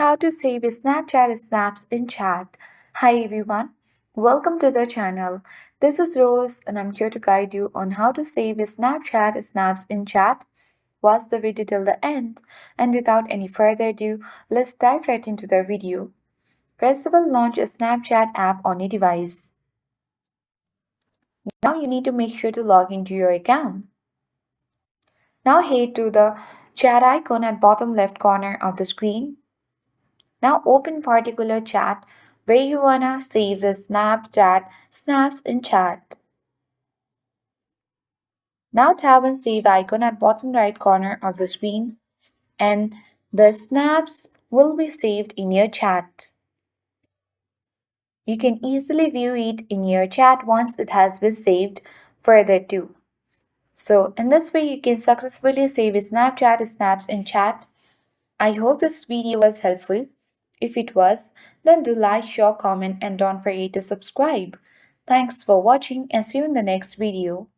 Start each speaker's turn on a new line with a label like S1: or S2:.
S1: How to save Snapchat snaps in chat. Hi everyone, welcome to the channel. This is Rose and I'm here to guide you on how to save Snapchat snaps in chat. Watch the video till the end, and without any further ado, let's dive right into the video. First of all, launch a Snapchat app on your device. Now you need to make sure to log into your account. Now head to the chat icon at bottom left corner of the screen. Now open particular chat where you wanna save the Snapchat snaps in chat. Now tap on save icon at bottom right corner of the screen and the snaps will be saved in your chat. You can easily view it in your chat once it has been saved further too. So in this way you can successfully save Snapchat snaps in chat. I hope this video was helpful. If it was, then do like, share, comment, and don't forget to subscribe. Thanks for watching and see you in the next video.